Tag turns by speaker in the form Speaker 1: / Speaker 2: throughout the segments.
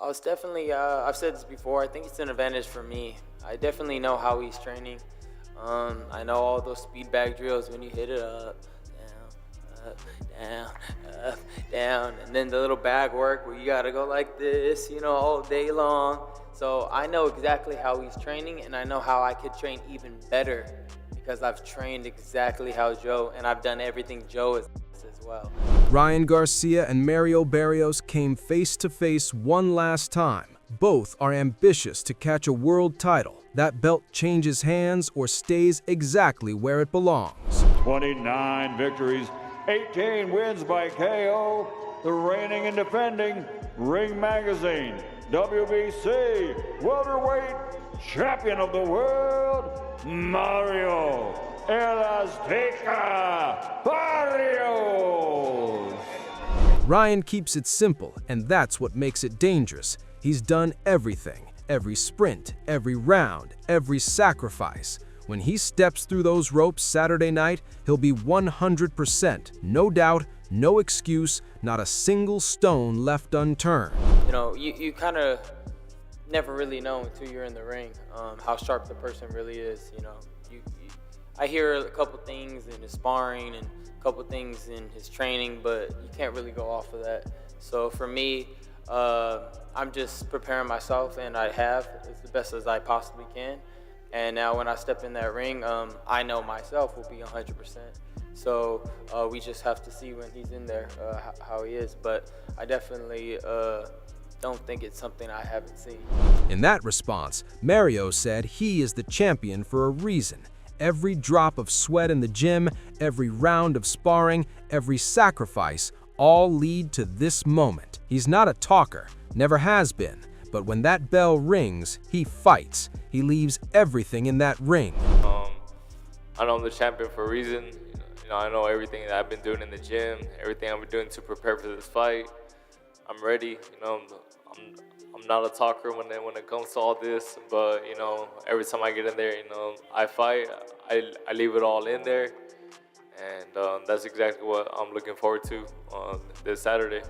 Speaker 1: I was definitely, I've said this before, I think it's an advantage for me. I definitely know how he's training. I know all those speed bag drills when you hit it up, down, up, down, and then the little bag work where you gotta go like this, all day long. So I know exactly how he's training, and I know how I could train even better because I've trained exactly how Joe, and I've done everything Joe is as well.
Speaker 2: Ryan Garcia and Mario Barrios came face to face one last time. Both are ambitious to catch a world title. That belt changes hands or stays exactly where it belongs.
Speaker 3: 29 victories, 18 wins by KO, the reigning and defending Ring Magazine WBC Welterweight Champion of the World, Mario El Azteca Barrios.
Speaker 2: Ryan keeps it simple, and that's what makes it dangerous. He's done everything, every sprint, every round, every sacrifice. When he steps through those ropes Saturday night, he'll be 100%, no doubt, no excuse, not a single stone left unturned.
Speaker 1: You kind of never really know until you're in the ring how sharp the person really is. I hear a couple things in his sparring and a couple things in his training, but you can't really go off of that. So for me, I'm just preparing myself, and I have as the best as I possibly can. And now when I step in that ring, I know myself will be 100%. So we just have to see when he's in there how he is. But I definitely don't think it's something I haven't seen.
Speaker 2: In that response, Mario said he is the champion for a reason. Every drop of sweat in the gym, every round of sparring, every sacrifice, all lead to this moment. He's not a talker, never has been. But when that bell rings, he fights. He leaves everything in that ring.
Speaker 4: I know I'm the champion for a reason. I know everything that I've been doing in the gym, everything I've been doing to prepare for this fight. I'm ready. I'm not a talker when it comes to all this, but every time I get in there, I fight. I leave it all in there. And that's exactly what I'm looking forward to this Saturday.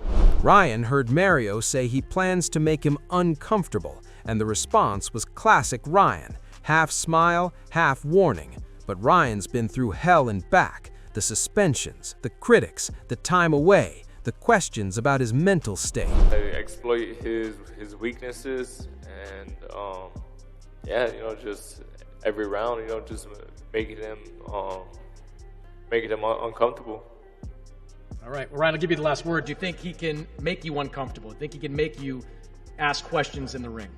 Speaker 2: Ryan heard Mario say he plans to make him uncomfortable, and the response was classic Ryan, half smile, half warning. But Ryan's been through hell and back, the suspensions, the critics, the time away, the questions about his mental state.
Speaker 4: I exploit his weaknesses, and just every round, just making him uncomfortable.
Speaker 5: All right, well, Ryan, I'll give you the last word. Do you think he can make you uncomfortable? Do you think he can make you ask questions in the ring?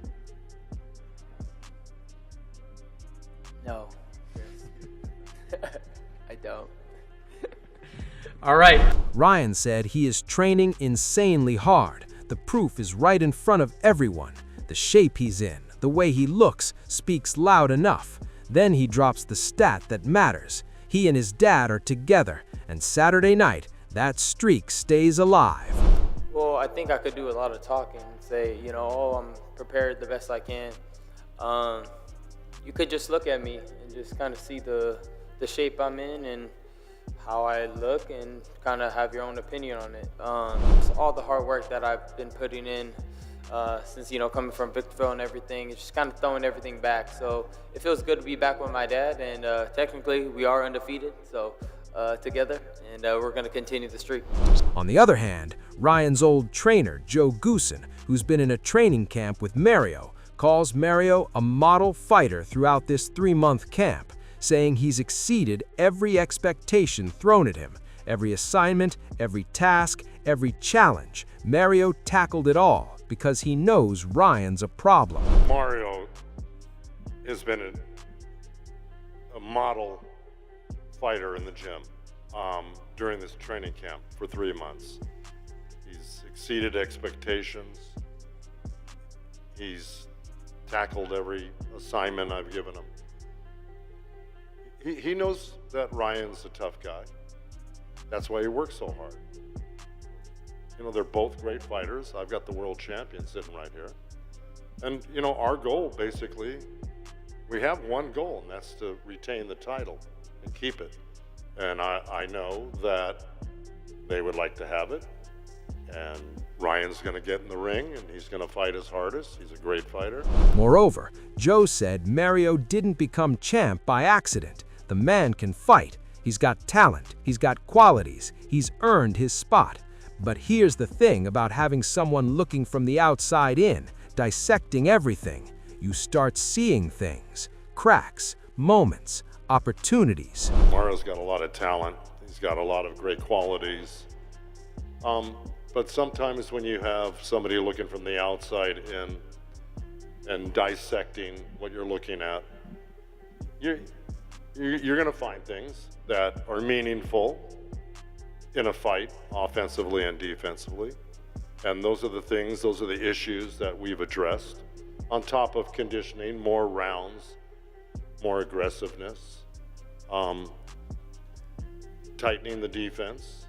Speaker 1: No. I don't.
Speaker 5: All right.
Speaker 2: Ryan said he is training insanely hard. The proof is right in front of everyone. The shape he's in, the way he looks, speaks loud enough. Then he drops the stat that matters. He and his dad are together, and Saturday night, that streak stays alive.
Speaker 1: Well, I think I could do a lot of talking and say, I'm prepared the best I can. You could just look at me and just kind of see the shape I'm in and how I look, and kind of have your own opinion on it. So all the hard work that I've been putting in since, coming from Victorville and everything, it's just kind of throwing everything back. So it feels good to be back with my dad, and technically we are undefeated, so together, and we're going to continue the streak.
Speaker 2: On the other hand, Ryan's old trainer, Joe Goossen, who's been in a training camp with Mario, calls Mario a model fighter throughout this 3-month camp, saying he's exceeded every expectation thrown at him. Every assignment, every task, every challenge, Mario tackled it all because he knows Ryan's a problem.
Speaker 6: Mario has been a model fighter in the gym during this training camp for 3 months. He's exceeded expectations. He's tackled every assignment I've given him. He knows that Ryan's a tough guy. That's why he works so hard. They're both great fighters. I've got the world champion sitting right here. And, our goal, basically, we have one goal, and that's to retain the title and keep it. And I know that they would like to have it, and Ryan's going to get in the ring and he's going to fight his hardest. He's a great fighter.
Speaker 2: Moreover, Joe said Mario didn't become champ by accident. The man can fight. He's got talent. He's got qualities. He's earned his spot. But here's the thing about having someone looking from the outside in, dissecting everything. You start seeing things, cracks, moments, opportunities.
Speaker 6: Mario's got a lot of talent. He's got a lot of great qualities. But sometimes when you have somebody looking from the outside in and dissecting what you're looking at, you're going to find things that are meaningful in a fight, offensively and defensively. And those are the things, those are the issues that we've addressed. On top of conditioning, more rounds, more aggressiveness, tightening the defense,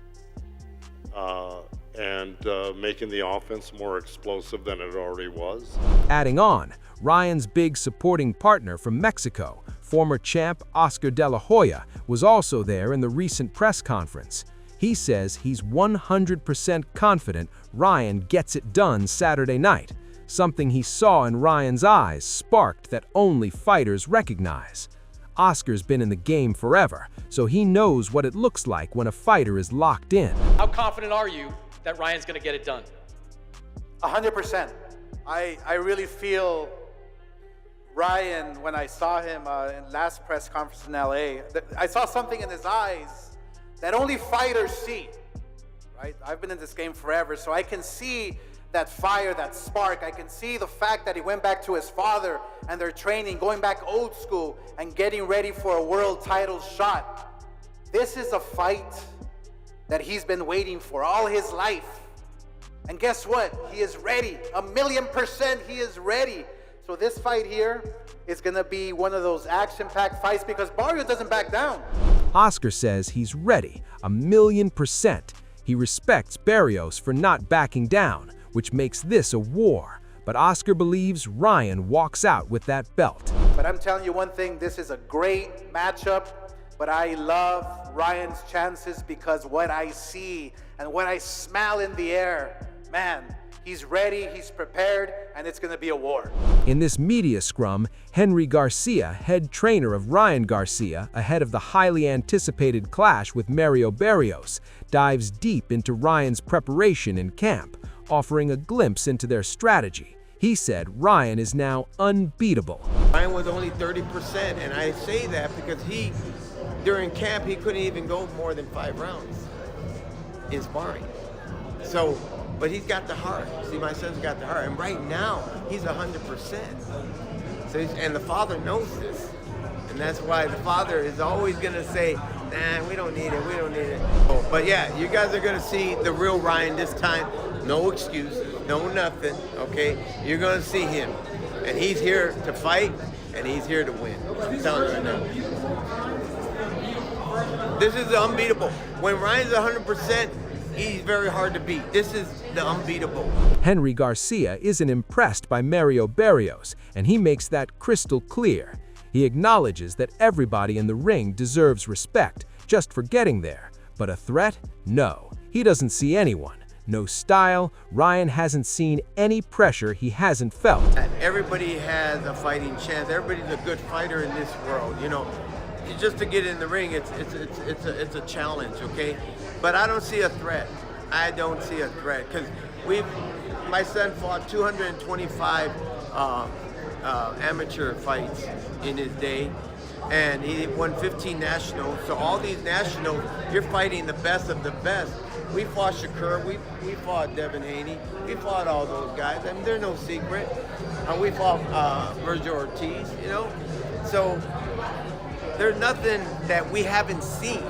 Speaker 6: and making the offense more explosive than it already was.
Speaker 2: Adding on, Ryan's big supporting partner from Mexico, former champ Oscar De La Hoya, was also there in the recent press conference. He says he's 100% confident Ryan gets it done Saturday night. Something he saw in Ryan's eyes sparked that only fighters recognize. Oscar's been in the game forever, so he knows what it looks like when a fighter is locked in.
Speaker 5: How confident are you that Ryan's going to get it done?
Speaker 7: 100%. I really feel Ryan, when I saw him in last press conference in LA, I saw something in his eyes that only fighters see, right? I've been in this game forever, so I can see that fire, that spark. I can see the fact that he went back to his father and their training, going back old school and getting ready for a world title shot. This is a fight that he's been waiting for all his life. And guess what? He is ready. 1,000,000% he is ready. So this fight here is gonna be one of those action-packed fights because Barrio doesn't back down.
Speaker 2: Oscar says he's ready, 1,000,000%. He respects Barrios for not backing down, which makes this a war. But Oscar believes Ryan walks out with that belt.
Speaker 7: But I'm telling you one thing, this is a great matchup, but I love Ryan's chances because what I see and what I smell in the air, man, he's ready, he's prepared, and it's gonna be a war.
Speaker 2: In this media scrum, Henry Garcia, head trainer of Ryan Garcia, ahead of the highly anticipated clash with Mario Barrios, dives deep into Ryan's preparation in camp, offering a glimpse into their strategy. He said Ryan is now unbeatable.
Speaker 8: Ryan was only 30%, and I say that because during camp, he couldn't even go more than 5 rounds in sparring. So, but he's got the heart. See, my son's got the heart, and right now, he's 100%. So, and the father knows this, and that's why the father is always gonna say, nah, we don't need it, we don't need it. But yeah, you guys are gonna see the real Ryan this time. No excuses, no nothing, okay? You're gonna see him, and he's here to fight, and he's here to win. I'm telling you right now. This is the unbeatable. When Ryan's 100%, he's very hard to beat. This is the unbeatable.
Speaker 2: Henry Garcia isn't impressed by Mario Barrios, and he makes that crystal clear. He acknowledges that everybody in the ring deserves respect just for getting there. But a threat? No. He doesn't see anyone. No style. Ryan hasn't seen any pressure he hasn't felt.
Speaker 8: Everybody has a fighting chance. Everybody's a good fighter in this world, you know. Just to get in the ring, it's a challenge, okay? But I don't see a threat. I don't see a threat because my son fought 225 amateur fights in his day, and he won 15 nationals. So all these nationals, you're fighting the best of the best. We fought Shakur, we fought Devin Haney, we fought all those guys. I mean, they're no secret. We fought Virgil Ortiz, you know. So there's nothing that we haven't seen.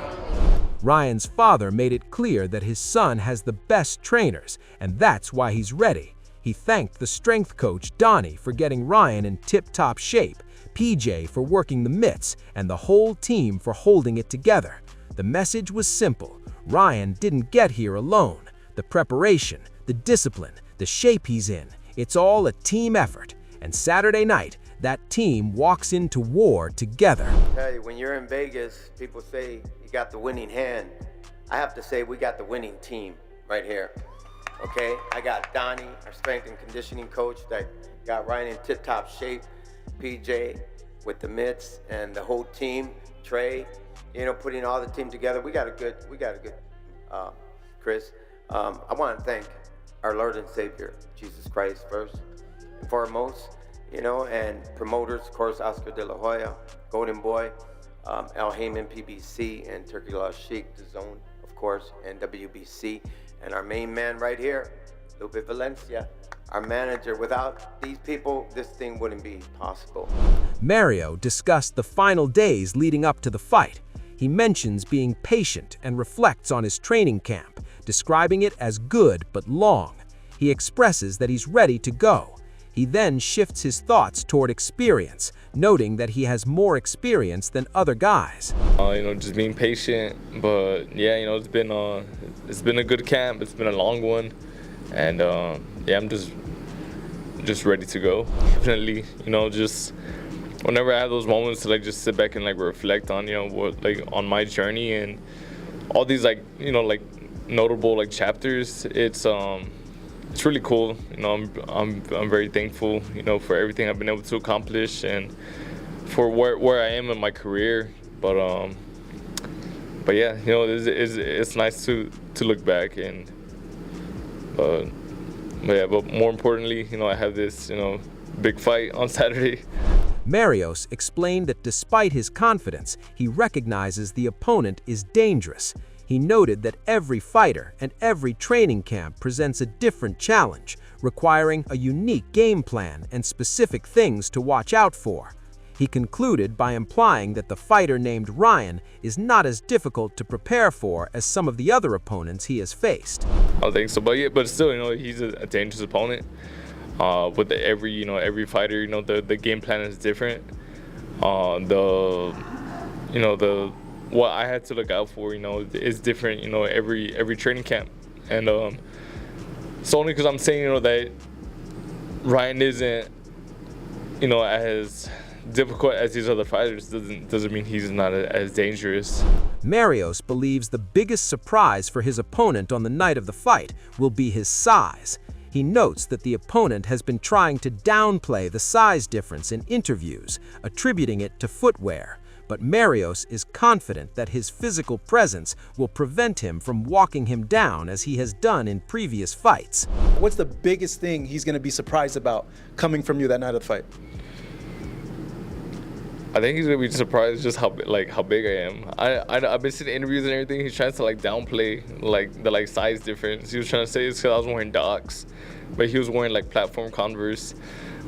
Speaker 2: Ryan's father made it clear that his son has the best trainers, and that's why he's ready. He thanked the strength coach, Donnie, for getting Ryan in tip-top shape, PJ for working the mitts, and the whole team for holding it together. The message was simple. Ryan didn't get here alone. The preparation, the discipline, the shape he's in, it's all a team effort. And Saturday night, that team walks into war together.
Speaker 8: I tell you, when you're in Vegas, people say you got the winning hand. I have to say we got the winning team right here. Okay, I got Donnie, our strength and conditioning coach, that got Ryan in tip-top shape. PJ with the mitts and the whole team. Trey, putting all the team together. We got a good, Chris. I want to thank our Lord and Savior, Jesus Christ, first and foremost, and promoters, of course, Oscar De La Hoya, Golden Boy, Al Heyman, PBC, and Turkey Law Sheik, The Zone, of course, and WBC, and our main man right here, Lupe Valencia, our manager. Without these people, this thing wouldn't be possible.
Speaker 2: Mario discussed the final days leading up to the fight. He mentions being patient and reflects on his training camp, describing it as good but long. He expresses that he's ready to go. He then shifts his thoughts toward experience, noting that he has more experience than other guys.
Speaker 4: Just being patient, but yeah, it's been a good camp. It's been a long one, and yeah, I'm just ready to go. Definitely, just whenever I have those moments to just sit back and reflect on what on my journey and all these notable chapters. It's really cool. I'm very thankful for everything I've been able to accomplish and for where I am in my career. But yeah, it's nice to look back and but more importantly, I have this big fight on Saturday.
Speaker 2: Marios explained that despite his confidence, he recognizes the opponent is dangerous. He noted that every fighter and every training camp presents a different challenge, requiring a unique game plan and specific things to watch out for. He concluded by implying that the fighter named Ryan is not as difficult to prepare for as some of the other opponents he has faced.
Speaker 4: I don't think so, but still, he's a dangerous opponent. With every fighter, the game plan is different. What I had to look out for, is different, every training camp. And it's only because I'm saying, that Ryan isn't, as difficult as these other fighters doesn't mean he's not as dangerous.
Speaker 2: Marios believes the biggest surprise for his opponent on the night of the fight will be his size. He notes that the opponent has been trying to downplay the size difference in interviews, attributing it to footwear. But Marios is confident that his physical presence will prevent him from walking him down as he has done in previous fights.
Speaker 9: What's the biggest thing he's going to be surprised about coming from you that night of the fight?
Speaker 4: I think he's gonna be surprised just how big I am. I've been seeing interviews and everything. He's trying to downplay the size difference. He was trying to say it's because I was wearing Docs, but he was wearing platform Converse.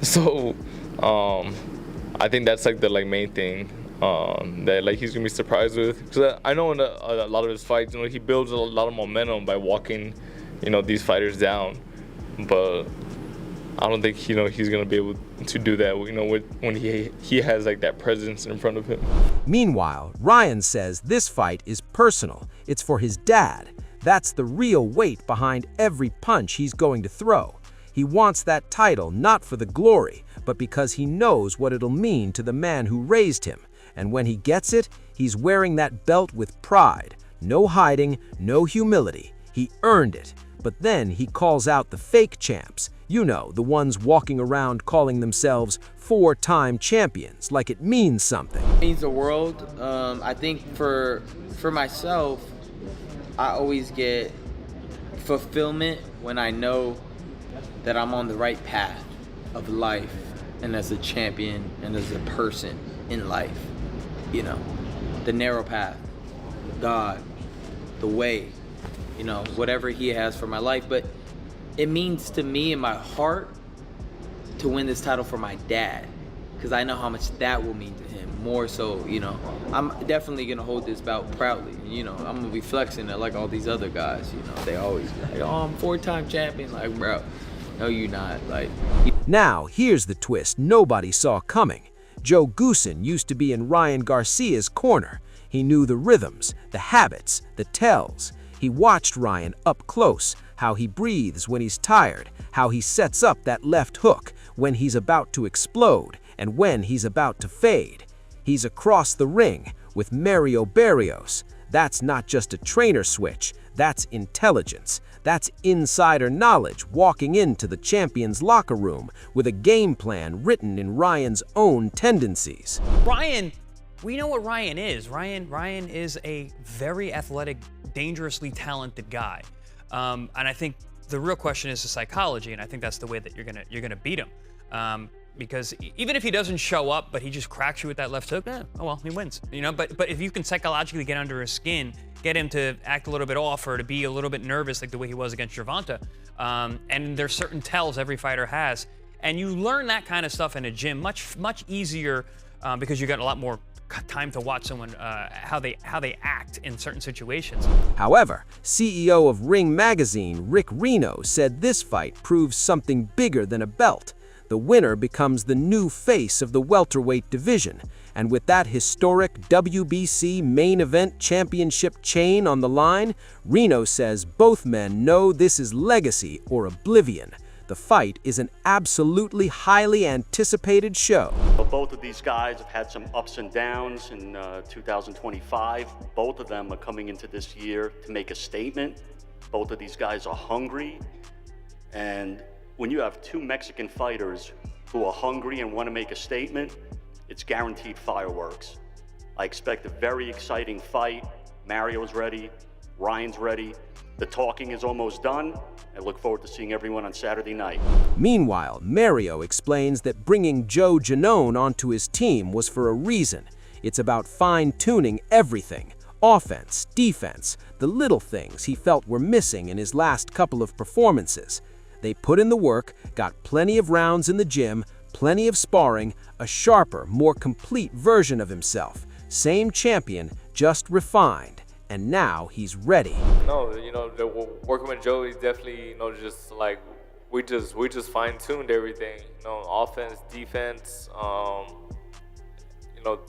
Speaker 4: So I think that's the main thing that he's gonna be surprised with. Because I know in a lot of his fights, he builds a lot of momentum by walking these fighters down, but I don't think he's gonna be able to do that when he has that presence in front of him.
Speaker 2: Meanwhile, Ryan says this fight is personal. It's for his dad. That's the real weight behind every punch he's going to throw. He wants that title not for the glory, but because he knows what it'll mean to the man who raised him. And when he gets it, he's wearing that belt with pride. No hiding, no humility. He earned it. But then he calls out the fake champs. The ones walking around calling themselves 4-time champions, like it means something.
Speaker 10: It means the world. I think for myself, I always get fulfillment when I know that I'm on the right path of life and as a champion and as a person in life. The narrow path, God, the way, whatever he has for my life. But it means to me in my heart to win this title for my dad, because I know how much that will mean to him, more so, I'm definitely going to hold this bout proudly. I'm going to be flexing it like all these other guys, they always be like, oh, I'm 4-time champion. Like, bro, no, you're not.
Speaker 2: Now, here's the twist nobody saw coming. Joe Goossen used to be in Ryan Garcia's corner. He knew the rhythms, the habits, the tells. He watched Ryan up close, how he breathes when he's tired, how he sets up that left hook when he's about to explode and when he's about to fade. He's across the ring with Mario Barrios. That's not just a trainer switch, That's intelligence. That's insider knowledge walking into the champion's locker room with a game plan written in Ryan's own tendencies.
Speaker 11: Ryan, we know what Ryan is. Ryan is a very athletic, dangerously talented guy. And I think the real question is the psychology, and I think that's the way that you're gonna beat him. Because even if he doesn't show up, but he just cracks you with that left hook, oh well, he wins. You know, but if you can psychologically get under his skin, get him to act a little bit off or to be a little bit nervous like the way he was against Gervonta, and there's certain tells every fighter has, and you learn that kind of stuff in a gym much easier because you got a lot more time to watch someone how they act in certain situations.
Speaker 2: However, CEO of Ring Magazine Rick Reno said this fight proves something bigger than a belt. The winner becomes the new face of the welterweight division, and with that historic WBC main event championship chain on the line, Reno says both men know this is legacy or oblivion. The fight is an absolutely highly anticipated show.
Speaker 12: Both of these guys have had some ups and downs in 2025. Both of them are coming into this year to make a statement. Both of these guys are hungry, and when you have two Mexican fighters who are hungry and want to make a statement, it's guaranteed fireworks. I expect a very exciting fight. Mario's ready, Ryan's ready. The talking is almost done. I look forward to seeing everyone on Saturday night.
Speaker 2: Meanwhile, Mario explains that bringing Joe Janone onto his team was for a reason. It's about fine-tuning everything. Offense, defense, the little things he felt were missing in his last couple of performances. They put in the work, got plenty of rounds in the gym, plenty of sparring, a sharper, more complete version of himself. Same champion, just refined. And now he's ready.
Speaker 4: No, working with Joe, he's definitely, just like, we just fine-tuned everything. Offense, defense,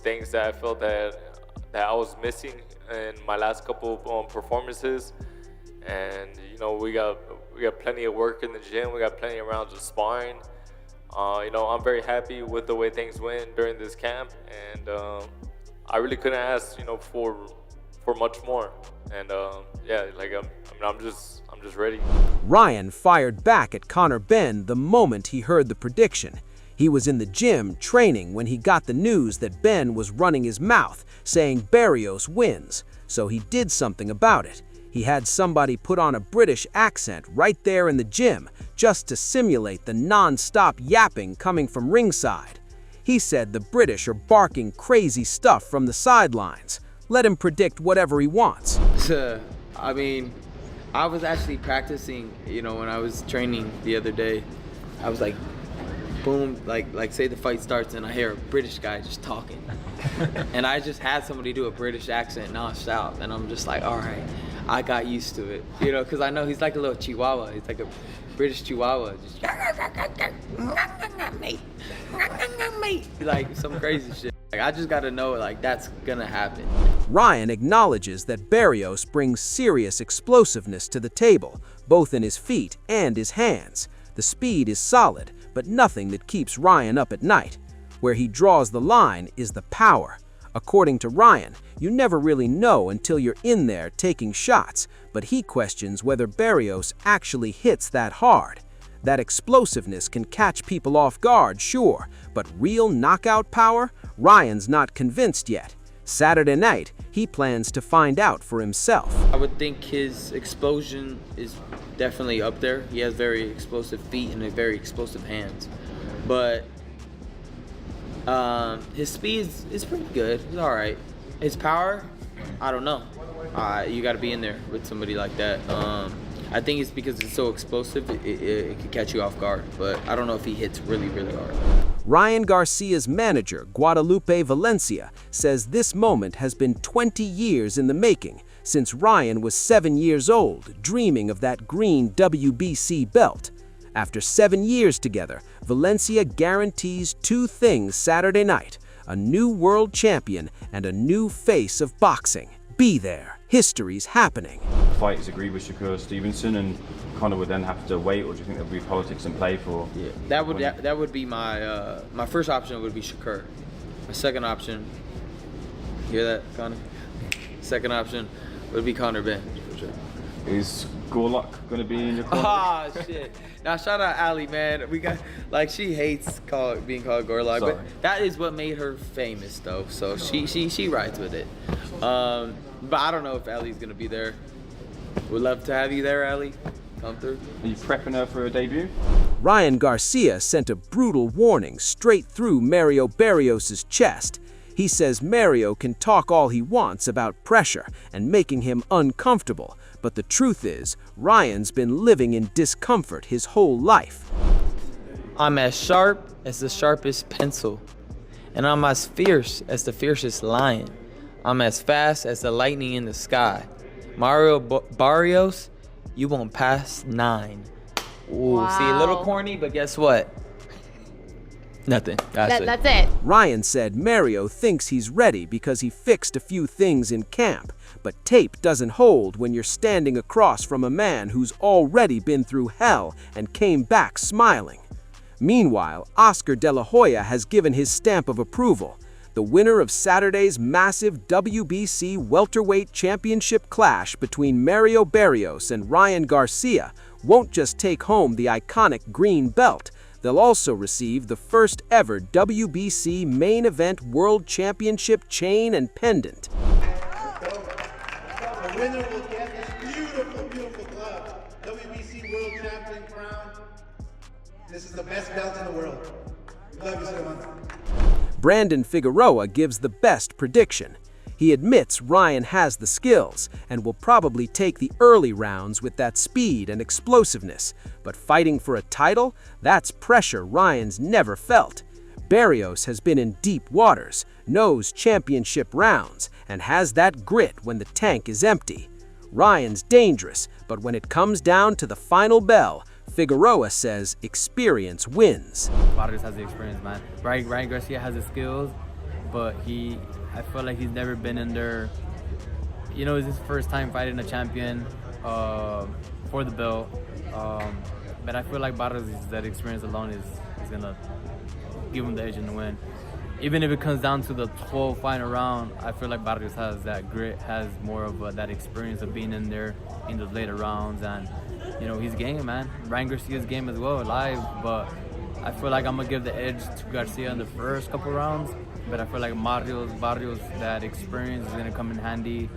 Speaker 4: things that I felt that I was missing in my last couple performances. And, we got plenty of work in the gym. We got plenty of rounds of sparring. I'm very happy with the way things went during this camp, and I really couldn't ask, for much more. And I'm just ready.
Speaker 2: Ryan fired back at Conor Benn the moment he heard the prediction. He was in the gym training when he got the news that Benn was running his mouth, saying Barrios wins, so he did something about it. He had somebody put on a British accent right there in the gym, just to simulate the non-stop yapping coming from ringside. He said the British are barking crazy stuff from the sidelines. Let him predict whatever he wants.
Speaker 10: I mean, I was actually practicing, when I was training the other day. I was like, boom, like say the fight starts and I hear a British guy just talking. And I just had somebody do a British accent nonstop, and I'm just like, all right. I got used to it, because I know he's like a little chihuahua. He's like a British chihuahua. Just mate. Like some crazy shit. Like, I just got to know, that's going to happen.
Speaker 2: Ryan acknowledges that Barrios brings serious explosiveness to the table, both in his feet and his hands. The speed is solid, but nothing that keeps Ryan up at night. Where he draws the line is the power. According to Ryan, you never really know until you're in there taking shots, but he questions whether Barrios actually hits that hard. That explosiveness can catch people off guard, sure, but real knockout power? Ryan's not convinced yet. Saturday night, he plans to find out for himself.
Speaker 10: I would think his explosion is definitely up there. He has very explosive feet and very explosive hands. But his speed is pretty good. It's all right. His power, I don't know. You got to be in there with somebody like that. I think it's because it's so explosive, it could catch you off guard. But I don't know if he hits really, really hard.
Speaker 2: Ryan Garcia's manager, Guadalupe Valencia, says this moment has been 20 years in the making, since Ryan was 7 years old, dreaming of that green WBC belt. After 7 years together, Valencia guarantees two things Saturday night: a new world champion and a new face of boxing. Be there. History's happening.
Speaker 13: The fight is agreed with Shakur Stevenson, and Conor would then have to wait, or do you think there'll be politics in play for?
Speaker 10: Yeah, that would be my my first option would be Shakur. My second option, you hear that, Conor? Second option would be Conor Benn, for sure.
Speaker 13: Is Gorlock going to be in your corner?
Speaker 10: Ah, shit. Now, shout out Ali, man. We got, like, she hates being called Gorlock, but that is what made her famous, though. So she rides with it. But I don't know if Ali's going to be there. Would love to have you there, Ali. Come through.
Speaker 13: Are you prepping her for her debut?
Speaker 2: Ryan Garcia sent a brutal warning straight through Mario Barrios' chest. He says Mario can talk all he wants about pressure and making him uncomfortable, but the truth is, Ryan's been living in discomfort his whole life.
Speaker 10: I'm as sharp as the sharpest pencil, and I'm as fierce as the fiercest lion. I'm as fast as the lightning in the sky. Mario Barrios, you won't pass 9. Ooh,
Speaker 14: Wow.
Speaker 10: See, a little corny, but guess what? Nothing.
Speaker 14: That's it.
Speaker 2: Ryan said Mario thinks he's ready because he fixed a few things in camp, but tape doesn't hold when you're standing across from a man who's already been through hell and came back smiling. Meanwhile, Oscar De La Hoya has given his stamp of approval. The winner of Saturday's massive WBC Welterweight Championship clash between Mario Barrios and Ryan Garcia won't just take home the iconic green belt, they'll also receive the first ever WBC Main Event World Championship chain and pendant.
Speaker 15: The winner will get this beautiful, beautiful glove. WBC World Champion crown. This is the best belt in the world. Love you so much.
Speaker 2: Brandon Figueroa gives the best prediction. He admits Ryan has the skills and will probably take the early rounds with that speed and explosiveness, but fighting for a title, that's pressure Ryan's never felt. Barrios has been in deep waters, knows championship rounds, and has that grit when the tank is empty. Ryan's dangerous, but when it comes down to the final bell, Figueroa says experience wins.
Speaker 16: Barrios has the experience, man. Ryan Garcia has the skills, but I feel like he's never been in there. You know, it's his first time fighting a champion for the belt. But I feel like Barrios, that experience alone is gonna give him the edge in the win. Even if it comes down to the 12th final round, I feel like Barrios has that grit, has more of that experience of being in there in those later rounds, and you know, his game, man. Ryan Garcia's game as well, live, but I feel like I'm gonna give the edge to Garcia in the first couple rounds, but I feel like Barrios, that experience is gonna come in handy.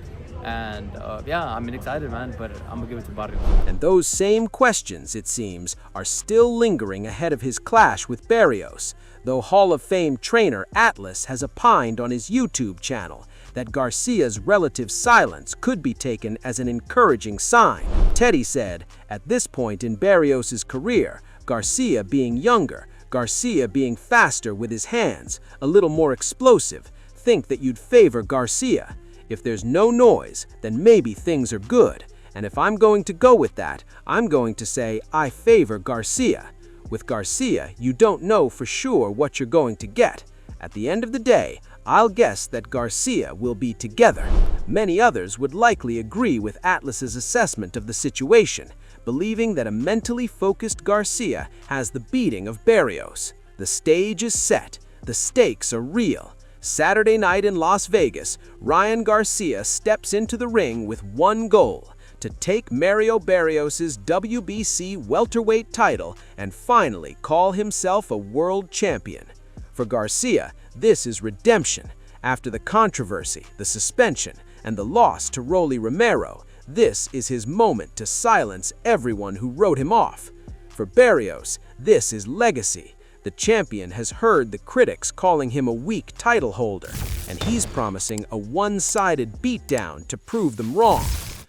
Speaker 16: And yeah, I'm excited, man, but I'm gonna give it to Barrios.
Speaker 2: And those same questions, it seems, are still lingering ahead of his clash with Barrios, though Hall of Fame trainer Atlas has opined on his YouTube channel that Garcia's relative silence could be taken as an encouraging sign. Teddy said, at this point in Barrios' career, Garcia being younger, Garcia being faster with his hands, a little more explosive, think that you'd favor Garcia. If there's no noise, then maybe things are good. And if I'm going to go with that, I'm going to say I favor Garcia. With Garcia, you don't know for sure what you're going to get. At the end of the day, I'll guess that Garcia will be together. Many others would likely agree with Atlas's assessment of the situation, believing that a mentally focused Garcia has the beating of Barrios. The stage is set. The stakes are real. Saturday night in Las Vegas, Ryan Garcia steps into the ring with one goal: to take Mario Barrios' WBC welterweight title and finally call himself a world champion. For Garcia, this is redemption. After the controversy, the suspension, and the loss to Rolly Romero, this is his moment to silence everyone who wrote him off. For Barrios, this is legacy. The champion has heard the critics calling him a weak title holder, and he's promising a one-sided beatdown to prove them wrong.